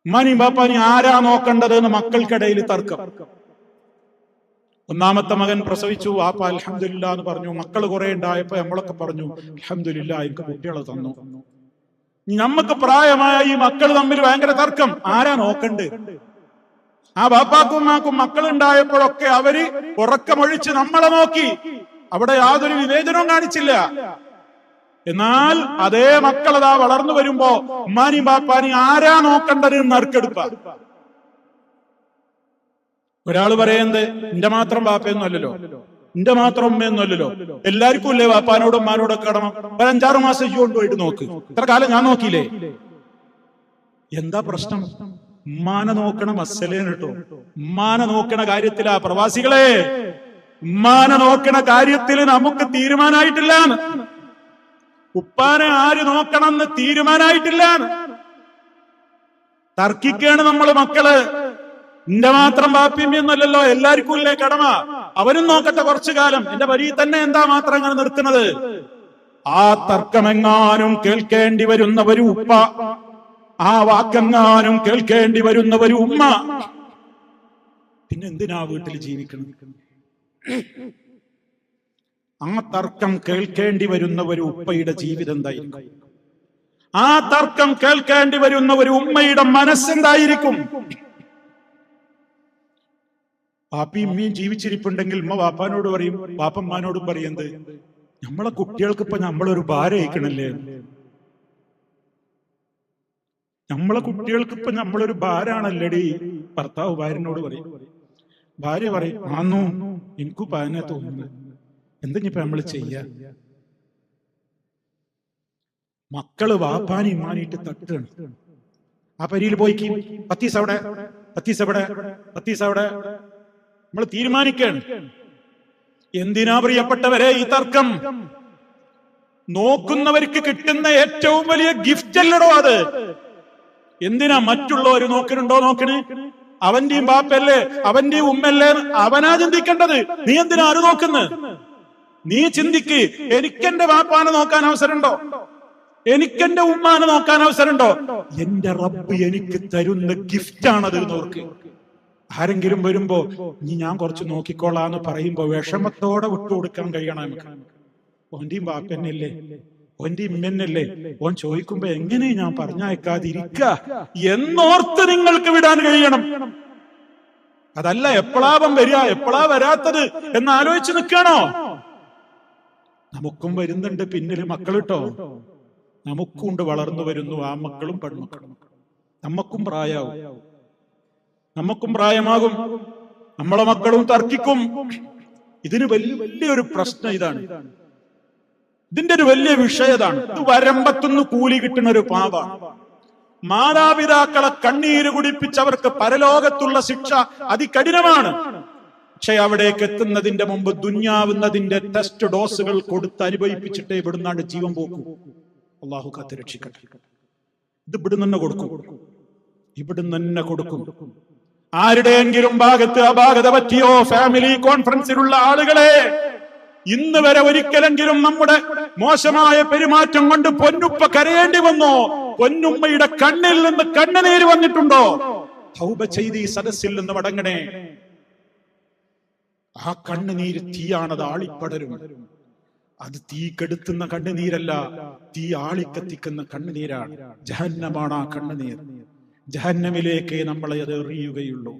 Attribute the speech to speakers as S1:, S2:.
S1: ഉമ്മാനെയും ബാപ്പാനെയും ആരാ നോക്കേണ്ടത് എന്ന് മക്കൾക്കിടയിൽ തർക്കം. ഒന്നാമത്തെ മകൻ പ്രസവിച്ചു, വാപ്പ അൽഹംദുലില്ലാ എന്ന് പറഞ്ഞു. മക്കൾ കുറെ ഉണ്ടായപ്പോ നമ്മളൊക്കെ പറഞ്ഞു അൽഹംദുലില്ലാ എനിക്ക് കുട്ടികളെ തന്നു. നമുക്ക് പ്രായമായ ഈ മക്കൾ തമ്മിൽ ഭയങ്കര തർക്കം, ആരാ നോക്കണ്ട്? ആ ബാപ്പാക്കും ഉമ്മാക്കും മക്കൾ ഉണ്ടായപ്പോഴൊക്കെ അവര് ഉറക്കമൊഴിച്ച് നമ്മളെ നോക്കി, അവിടെ യാതൊരു വിവേചനവും കാണിച്ചില്ല. എന്നാൽ അതേ മക്കളതാ വളർന്നു വരുമ്പോ ഉമ്മാനെയും ബാപ്പാനെയും ആരാ നോക്കേണ്ടത് എന്ന് നറുക്കെടുപ്പ. ഒരാള് പറയുന്നത് എന്റെ മാത്രം ബാപ്പയൊന്നും അല്ലല്ലോ, എന്റെ മാത്രം ഉമ്മയൊന്നും അല്ലല്ലോ, എല്ലാവർക്കും ഇല്ലേ ബാപ്പാനോടും ഉമ്മാനോടൊക്കെ കടമ. ഒരു 5-6 മാസം കൊണ്ടുപോയിട്ട് നോക്ക്, ഇത്ര കാലം ഞാൻ നോക്കിയില്ലേ? എന്താ പ്രശ്നം? ഉമ്മാനെ നോക്കണ മസലേന്ന് കേട്ടോ. ഉമ്മാനെ നോക്കണ കാര്യത്തിലാ പ്രവാസികളെ, ഉമ്മാനെ നോക്കണ കാര്യത്തിൽ നമുക്ക് തീരുമാനമായിട്ടില്ല. ഉപ്പാനെ ആര് നോക്കണമെന്ന് തീരുമാനമായിട്ടില്ല. തർക്കിക്കാണ് നമ്മള് മക്കള്. എന്റെ മാത്രം ബാപ്പിയമ്മയൊന്നുമല്ലല്ലോ, എല്ലാവർക്കും ഇല്ലേ കടമ, അവരും നോക്കട്ടെ കുറച്ചു കാലം, എന്റെ വരി തന്നെ എന്താ മാത്രം അങ്ങനെ നിർത്തുന്നത്? ആ തർക്കമെങ്ങാനും കേൾക്കേണ്ടി വരുന്ന ഒരു ഉപ്പ, ആ വാക്കെങ്ങാനും കേൾക്കേണ്ടി വരുന്ന ഒരു ഉമ്മ, പിന്നെ എന്തിനാ വീട്ടിൽ ജീവിക്കണം? ആ തർക്കം കേൾക്കേണ്ടി വരുന്ന ഒരു ഉപ്പയുടെ ജീവിതം എന്തായിരിക്കും? ആ തർക്കം കേൾക്കേണ്ടി വരുന്ന ഒരു ഉമ്മയുടെ മനസ്സെന്തായിരിക്കും? പാപ്പിയും ഉമ്മയും ജീവിച്ചിരിപ്പുണ്ടെങ്കിൽ ഉമ്മ വാപ്പാനോട് പറയും, വാപ്പമ്മാനോടും പറയുന്നത് നമ്മളെ കുട്ടികൾക്ക് ഇപ്പൊ നമ്മളൊരു ഭാരം അയക്കണല്ലേ, നമ്മളെ കുട്ടികൾക്ക് ഇപ്പൊ നമ്മളൊരു ഭാരാണല്ലേടി. ഭർത്താവ് ഭാര്യനോട് പറയും, ഭാര്യ പറയും ആന്നു എനിക്കും പാനെ തോന്നുന്നു, എന്തെങ്കിപ്പോ നമ്മള് ചെയ്യാ? മക്കള് വാപ്പാനി ഇമ്മാനിട്ട് തട്ടാണ്. ആ പരിയിൽ പോയി പത്തീസ് അവിടെ, പത്തീസ് അവിടെ, പത്തീസ് അവിടെ, നമ്മൾ തീരുമാനിക്കാണ്. എന്തിനാ പ്രിയപ്പെട്ടവരെ ഈ തർക്കം? നോക്കുന്നവർക്ക് കിട്ടുന്ന ഏറ്റവും വലിയ ഗിഫ്റ്റ് അല്ലടോ അത്. എന്തിനാ മറ്റുള്ളവര് നോക്കണുണ്ടോ നോക്കണ്? അവന്റെയും ബാപ്പല്ലേ, അവന്റെയും ഉമ്മല്ലേ, അവനാ ചിന്തിക്കേണ്ടത്. നീ എന്തിനാ ആര് നോക്കുന്നത്? നീ ചിന്തിക്ക്, എനിക്കെന്റെ ബാപ്പാനെ നോക്കാൻ അവസരമുണ്ടോ? എനിക്കെന്റെ ഉമ്മാനെ നോക്കാൻ അവസരമുണ്ടോ? എന്റെ റബ്ബ് എനിക്ക് തരുന്ന ഗിഫ്റ്റാണത് നോർക്ക്. ആരെങ്കിലും വരുമ്പോ നീ ഞാൻ കുറച്ച് നോക്കിക്കോളാന്ന് പറയുമ്പോ വിഷമത്തോടെ വിട്ടുകൊടുക്കാൻ കഴിയണം നമുക്ക്. ഓന്റെയും ബാപ്പന്നല്ലേ, ഓന്റെ ഇമ്മന്നല്ലേ, ഓൻ ചോദിക്കുമ്പോ എങ്ങനെ ഞാൻ പറഞ്ഞയക്കാതിരിക്ക എന്നോർത്ത് നിങ്ങൾക്ക് വിടാൻ കഴിയണം. അതല്ല എപ്പോഴാവൻ വരിക, എപ്പോഴാ വരാത്തത് എന്ന് ആലോചിച്ച് നിൽക്കണോ? നമുക്കും വരുന്നുണ്ട് പിന്നില് മക്കളിട്ടോ, നമുക്കുണ്ട് വളർന്നു വരുന്നു ആ മക്കളും പെൺമക്കളും. നമുക്കും പ്രായമാവും, നമുക്കും പ്രായമാകും, നമ്മളെ മക്കളും തർക്കിക്കും. ഇതിന് വലിയൊരു പ്രശ്നം ഇതാണ്, ഇതിന്റെ ഒരു വലിയ വിഷയതാണ്. ഇത് വരമ്പത്തുനിന്ന് കൂലി കിട്ടുന്ന ഒരു പാപാണ്. മാതാപിതാക്കളെ കണ്ണീര് കുടിപ്പിച്ചവർക്ക് പരലോകത്തുള്ള ശിക്ഷ അതികഠിനമാണ്. പക്ഷെ അവിടേക്ക് എത്തുന്നതിന്റെ മുമ്പ് ദുന്യാവുന്നതിന്റെ ടെസ്റ്റ് ഡോസുകൾ കൊടുത്ത് അനുഭവിപ്പിച്ചിട്ടേ ഇവിടുന്നാണ് ജീവൻ പോക്കൂ. അള്ളാഹു കാത്ത് രക്ഷിക്കട്ടെ. ഇത് ഇവിടുന്ന് തന്നെ കൊടുക്കും, ഇവിടുന്ന് തന്നെ കൊടുക്കും. ആരുടെയെങ്കിലും ഭാഗത്ത് അപാകത പറ്റിയോ? ഫാമിലി കോൺഫറൻസിലുള്ള ആളുകളെ, ഇന്ന് വരെ ഒരിക്കലെങ്കിലും നമ്മുടെ മോശമായ പെരുമാറ്റം കൊണ്ട് പൊന്നുപ്പ കരയേണ്ടി വന്നോ? പൊന്നുമ്മയുടെ കണ്ണിൽ നിന്ന് കണ്ണുനീര് വന്നിട്ടുണ്ടോ? തൗബ ചെയ്ത് ഈ സദസ്സിൽ നിന്ന് മടങ്ങണേ. ആ കണ്ണുനീര് തീയാണത്, ആളിപ്പടരും. അത് തീ കെടുത്തുന്ന കണ്ണുനീരല്ല, തീ ആളിക്കത്തിക്കുന്ന കണ്ണുനീരാണ്. ജഹന്നമാണ് ആ കണ്ണുനീർ. ജഹന്നമിലേക്ക് നമ്മളെ അത് എറിയുകയുള്ളൂ.